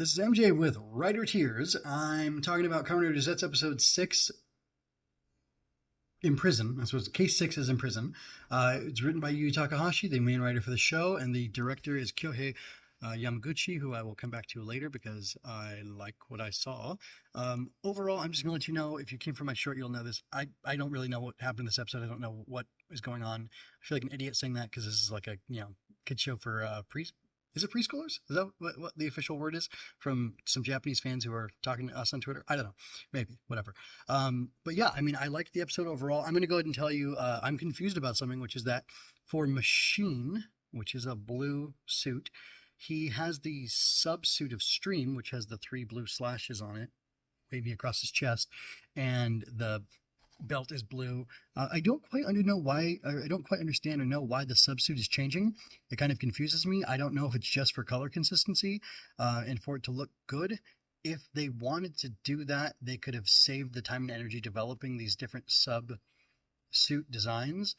This is MJ with Writer Tears. I'm talking about Kamen Rider Zeztz episode 6, In Prison. I suppose case 6 is In Prison. It's written by Yu Takahashi, the main writer for the show, and the director is Kyohei Yamaguchi, who I will come back to later because I like what I saw. Overall, I'm just going to let you know, if you came from my short, you'll know this. I don't really know what happened in this episode. I don't know what is going on. I feel like an idiot saying that because this is like a kid show for is it preschoolers? Is that what the official word is from some Japanese fans who are talking to us on Twitter? I don't know. Maybe. Whatever. But yeah, I mean, I liked the episode overall. I'm going to go ahead and tell you I'm confused about something, which is that for Machine, which is a blue suit, he has the sub-suit of Stream, which has the 3 blue slashes on it, wavy across his chest, and the belt is blue. I don't quite know why. I don't quite understand or know why the subsuit is changing. It kind of confuses me. I don't know if it's just for color consistency and for it to look good. If they wanted to do that, they could have saved the time and energy developing these different subsuit designs,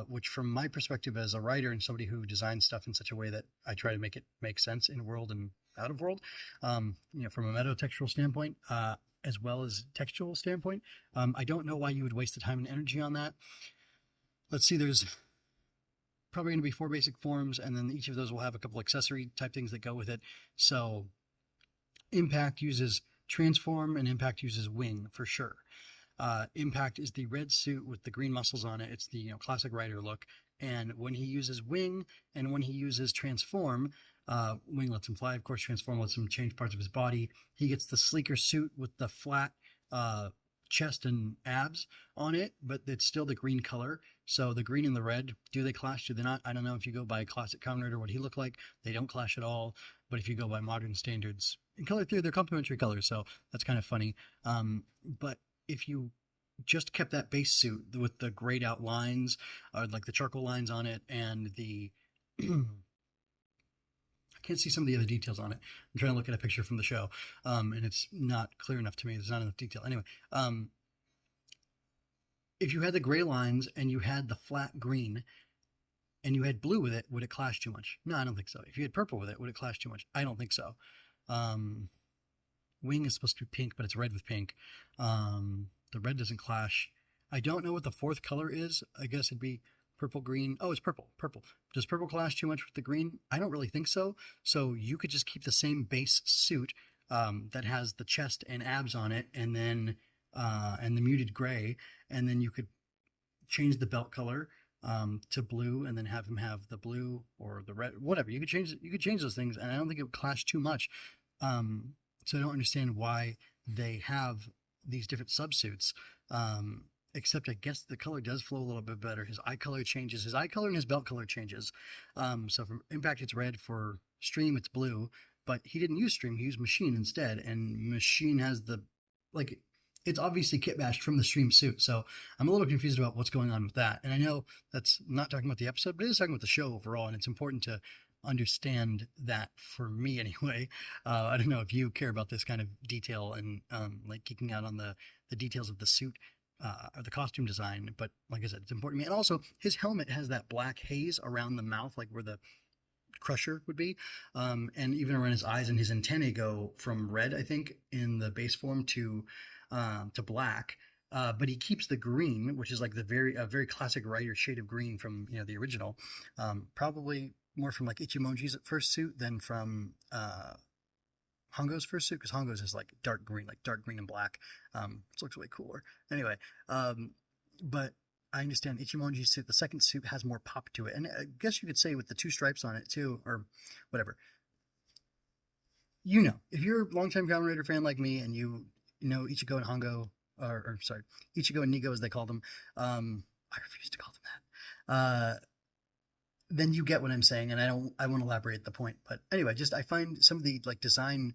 which from my perspective as a writer and somebody who designs stuff in such a way that I try to make it make sense in world and out of world, from a metatextual standpoint, as well as textual standpoint. I don't know why you would waste the time and energy on that. Let's see, there's probably going to be 4 basic forms, and then each of those will have a couple accessory type things that go with it. So Impact uses Transform, and Impact uses Wing for sure. Impact is the red suit with the green muscles on it. It's the classic rider look. And when he uses Wing and when he uses Transform, Wing lets him fly, of course. Transform lets him change parts of his body. He gets the sleeker suit with the flat chest and abs on it, but it's still the green color. So the green and the red, do they clash? Do they not? I don't know. If you go by classic Kamen Rider, what he looked like, they don't clash at all. But if you go by modern standards, in color theory, they're complementary colors. So that's kind of funny. But if you just kept that base suit with the grayed out lines, like the charcoal lines on it, and the I can't see some of the other details on it. I'm trying to look at a picture from the show, and it's not clear enough to me. There's not enough detail. Anyway, if you had the gray lines and you had the flat green and you had blue with it, would it clash too much? No, I don't think so. If you had purple with it, would it clash too much? I don't think so. Wing is supposed to be pink, but it's red with pink. The red doesn't clash. I don't know what the 4th color is. I guess it'd be purple, green. Oh, it's purple. Purple. Does purple clash too much with the green? I don't really think so. So you could just keep the same base suit that has the chest and abs on it, and then and the muted gray, and then you could change the belt color to blue, and then have him have the blue or the red, whatever. You could change those things, and I don't think it would clash too much. So I don't understand why they have these different subsuits. Except I guess the color does flow a little bit better. His eye color changes. His eye color and his belt color changes. So for Impact, it's red. For Stream, it's blue. But he didn't use Stream. He used Machine instead. And Machine has it's obviously kit bashed from the Stream suit. So I'm a little confused about what's going on with that. And I know that's not talking about the episode, but it is talking about the show overall. And it's important to understand that for me anyway. I don't know if you care about this kind of detail and like geeking out on the details of the suit. Or the costume design, but like I said, it's important to me. And also, his helmet has that black haze around the mouth, like where the crusher would be, and even around his eyes. And his antennae go from red, I think, in the base form to black. But he keeps the green, which is like a very classic Rider shade of green from the original. Probably more from like Ichimonji's first suit than from Hongo's first suit, because Hongo's is like dark green and black, which looks way cooler. Anyway, but I understand Ichimonji's suit, the second suit, has more pop to it, and I guess you could say with the 2 stripes on it too, or whatever. If you're a longtime Kamen Rider fan like me, and you know Ichigo and Hongo, or sorry, Ichigo and Nigo as they call them, I refuse to call them that. Then you get what I'm saying, and I won't elaborate the point. But anyway, I find some of the design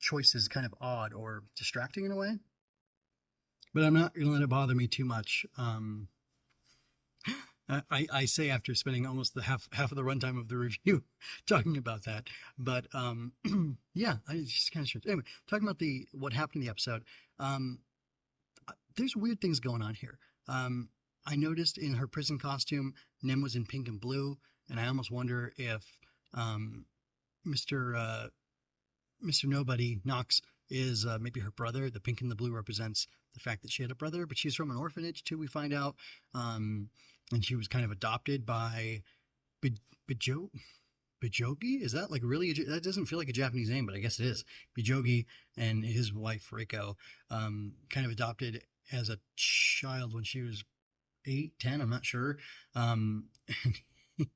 choices kind of odd or distracting in a way. But I'm not going to let it bother me too much. I say after spending almost the half of the runtime of the review talking about that. But yeah, it's just kind of strange. Anyway, talking about what happened in the episode. There's weird things going on here. I noticed in her prison costume, Nim was in pink and blue, and I almost wonder if Mr. Mr. Nobody, Knox, is maybe her brother. The pink and the blue represents the fact that she had a brother, but she's from an orphanage too, we find out. And she was kind of adopted by Bijo Bijogi? Is that like really? That doesn't feel like a Japanese name, but I guess it is. Bijogi and his wife Reiko, kind of adopted as a child when she was 8, 10. I'm not sure. It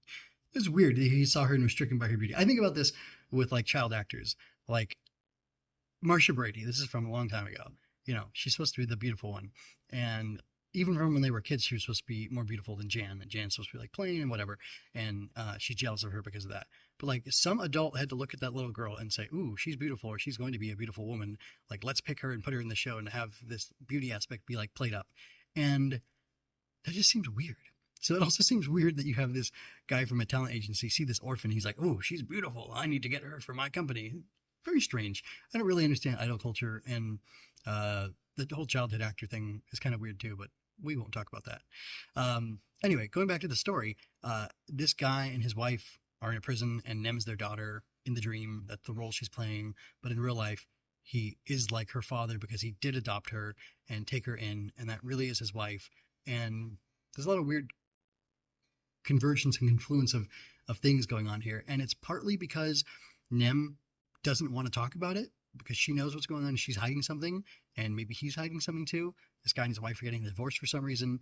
was weird. He saw her and was stricken by her beauty. I think about this with like child actors, like Marsha Brady. This is from a long time ago. You know, she's supposed to be the beautiful one, and even from when they were kids, she was supposed to be more beautiful than Jan, and Jan's supposed to be like plain and whatever, and she's jealous of her because of that. But like some adult had to look at that little girl and say, "Ooh, she's beautiful, or she's going to be a beautiful woman. Like, let's pick her and put her in the show and have this beauty aspect be like played up." And that just seems weird. So it also seems weird that you have this guy from a talent agency see this orphan. He's like, "Oh, she's beautiful. I need to get her for my company." Very strange. I don't really understand idol culture, and the whole childhood actor thing is kind of weird too, but we won't talk about that. Anyway, going back to the story, this guy and his wife are in a prison, and Nem's their daughter in the dream. That's the role she's playing. But in real life, he is like her father because he did adopt her and take her in, and that really is his wife. And there's a lot of weird convergence and confluence of things going on here. And it's partly because Nem doesn't want to talk about it because she knows what's going on and she's hiding something, and maybe he's hiding something too. This guy and his wife are getting divorced for some reason,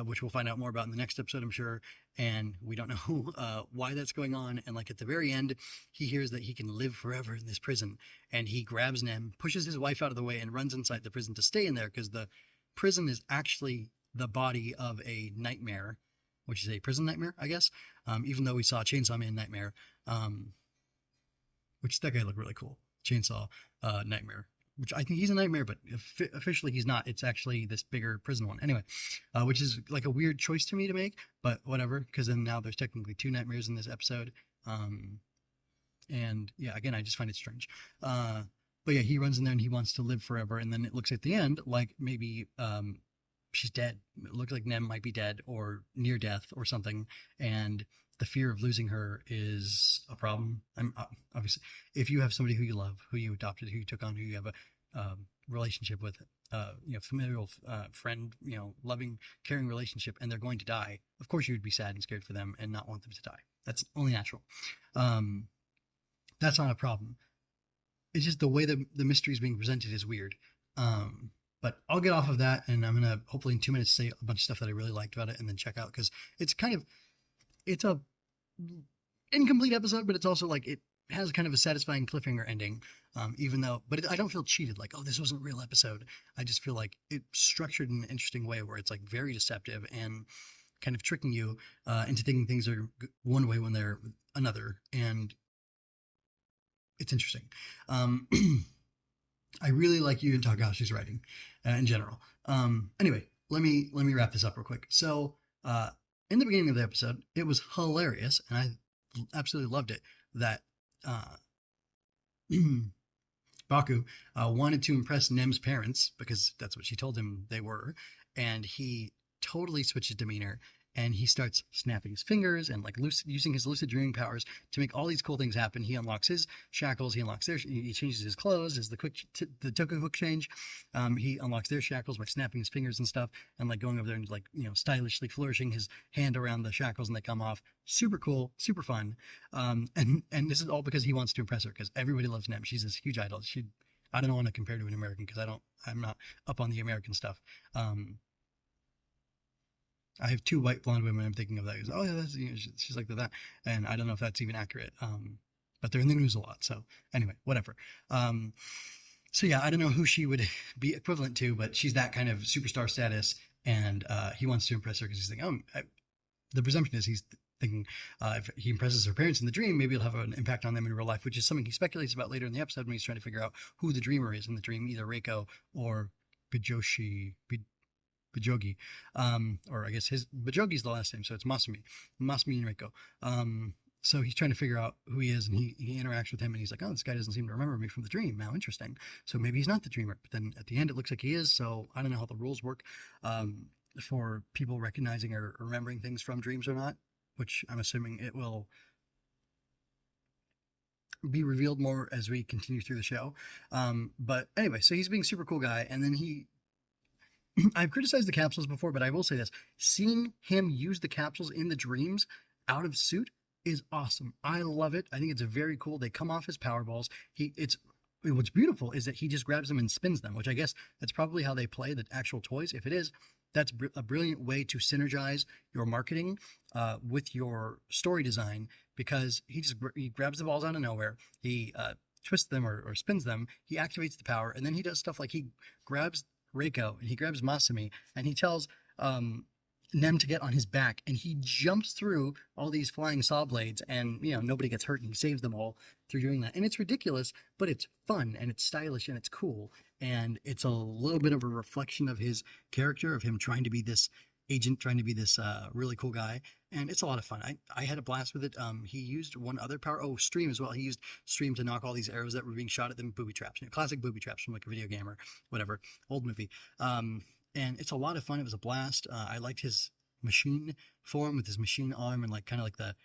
which we'll find out more about in the next episode, I'm sure. And we don't know why that's going on. And like at the very end, he hears that he can live forever in this prison, and he grabs Nem, pushes his wife out of the way, and runs inside the prison to stay in there because the prison is actually the body of a nightmare, which is a prison nightmare, I guess. Even though we saw Chainsaw Man Nightmare, which that guy looked really cool. Chainsaw Nightmare, which I think he's a nightmare, but officially he's not. It's actually this bigger prison one. Anyway, which is like a weird choice to me to make, but whatever, because then now there's technically 2 nightmares in this episode. And yeah, again, I just find it strange. But yeah, he runs in there and he wants to live forever. And then it looks at the end like maybe she's dead. It looks like Nem might be dead or near death or something. And the fear of losing her is a problem. Obviously, if you have somebody who you love, who you adopted, who you took on, who you have a relationship with, familial friend, loving, caring relationship, and they're going to die, of course you would be sad and scared for them and not want them to die. That's only natural. That's not a problem. It's just the way the mystery is being presented is weird. But I'll get off of that, and I'm going to hopefully in 2 minutes say a bunch of stuff that I really liked about it and then check out, because it's a incomplete episode, but it's also like it has kind of a satisfying cliffhanger ending, but I don't feel cheated like, oh, this wasn't a real episode. I just feel like it's structured in an interesting way where it's like very deceptive and kind of tricking you into thinking things are one way when they're another, and it's interesting. I really like Yu Takahashi's writing in general. Anyway, let me wrap this up real quick. So in the beginning of the episode, it was hilarious, and I absolutely loved it, that Baku wanted to impress Nem's parents because that's what she told him they were, and he totally switches demeanor, and he starts snapping his fingers and like using his lucid dreaming powers to make all these cool things happen. He unlocks his shackles, he unlocks he changes his clothes, is the Toku quick change. He unlocks their shackles by snapping his fingers and stuff, and like going over there and like stylishly flourishing his hand around the shackles and they come off. Super cool, super fun. And this is all because he wants to impress her, because everybody loves Nem. She's this huge idol. I don't want to compare to an American because I'm not up on the American stuff. I have 2 white blonde women I'm thinking of that. Oh yeah, that's, she's like that, and I don't know if that's even accurate. But they're in the news a lot. So anyway, whatever. So yeah, I don't know who she would be equivalent to, but she's that kind of superstar status, and he wants to impress her because he's thinking, the presumption is he's thinking if he impresses her parents in the dream, maybe it'll have an impact on them in real life, which is something he speculates about later in the episode when he's trying to figure out who the dreamer is in the dream, either Reiko or Bijogi, or I guess Bijogi's the last name, so it's Masumi and Reiko. So he's trying to figure out who he is, and he interacts with him, and he's like, oh, this guy doesn't seem to remember me from the dream. How interesting. So maybe he's not the dreamer, but then at the end it looks like he is. So I don't know how the rules work for people recognizing or remembering things from dreams or not, which I'm assuming it will be revealed more as we continue through the show. But anyway, so he's being super cool guy, and then I've criticized the capsules before, but I will say this: seeing him use the capsules in the dreams out of suit is awesome. I love it. I think it's very cool. They come off his power balls. What's beautiful is that he just grabs them and spins them, which I guess that's probably how they play the actual toys. If it is, that's a brilliant way to synergize your marketing with your story design, because he grabs the balls out of nowhere. He twists them or spins them. He activates the power, and then he does stuff like he grabs Reiko and he grabs Masumi, and he tells Nem to get on his back, and he jumps through all these flying saw blades, and nobody gets hurt, and he saves them all through doing that. And it's ridiculous, but it's fun and it's stylish and it's cool, and it's a little bit of a reflection of his character, of him trying to be this agent, trying to be this really cool guy, and it's a lot of fun. I had a blast with it. He used one other power, Stream as well. He used Stream to knock all these arrows that were being shot at them, booby traps, classic booby traps from like a video game or whatever, old movie. And it's a lot of fun. It was a blast. I liked his machine form with his machine arm, and like kind of like the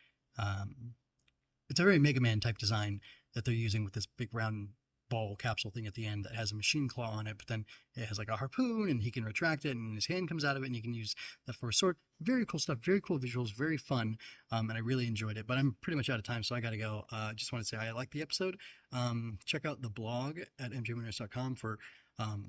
it's a very Mega Man type design that they're using with this big round ball capsule thing at the end that has a machine claw on it, but then it has like a harpoon, and he can retract it, and his hand comes out of it, and you can use that for a sword. Very cool stuff, very cool visuals, very fun, and I really enjoyed it. But I'm pretty much out of time, so I gotta go. Just want to say I liked the episode. Check out the blog at mjwinners.com for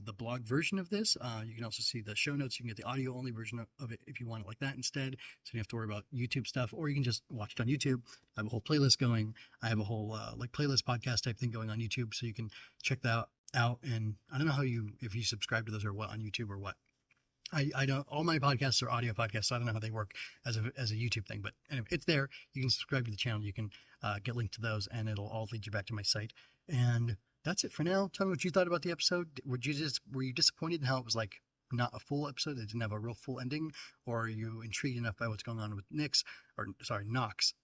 the blog version of this. You can also see the show notes. You can get the audio only version of it if you want it like that instead, so you don't have to worry about YouTube stuff, or you can just watch it on YouTube. I have a whole playlist going. I have a whole like playlist podcast type thing going on YouTube, so you can check that out. And I don't know if you subscribe to those or what on YouTube or what. I don't, all my podcasts are audio podcasts, so I don't know how they work as a YouTube thing, but anyway, it's there. You can subscribe to the channel. You can get linked to those, and it'll all lead you back to my site. And that's it for now. Tell me what you thought about the episode. Were you disappointed in how it was like not a full episode? It didn't have a real full ending, or are you intrigued enough by what's going on with Nox?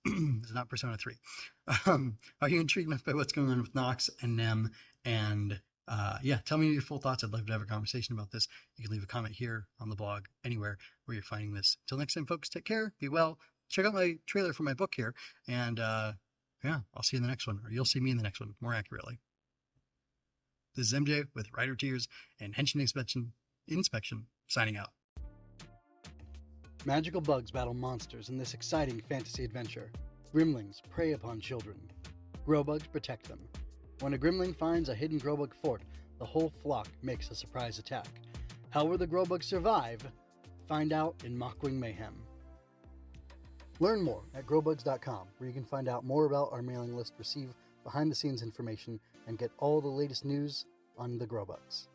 It's not Persona 3. Are you intrigued enough by what's going on with Nox and Nem? And yeah, tell me your full thoughts. I'd love to have a conversation about this. You can leave a comment here on the blog, anywhere where you're finding this. Till next time, folks, take care, be well. Check out my trailer for my book here, and yeah, I'll see you in the next one, or you'll see me in the next one, more accurately. This is MJ with Rider Tears and Henshin Inspection, signing out. Magical bugs battle monsters in this exciting fantasy adventure. Gremlings prey upon children. Growbugs protect them. When a gremlin finds a hidden growbug fort, the whole flock makes a surprise attack. How will the growbugs survive? Find out in Mockwing Mayhem. Learn more at growbugs.com, where you can find out more about our mailing list, receive behind-the-scenes information, and get all the latest news on the growbugs.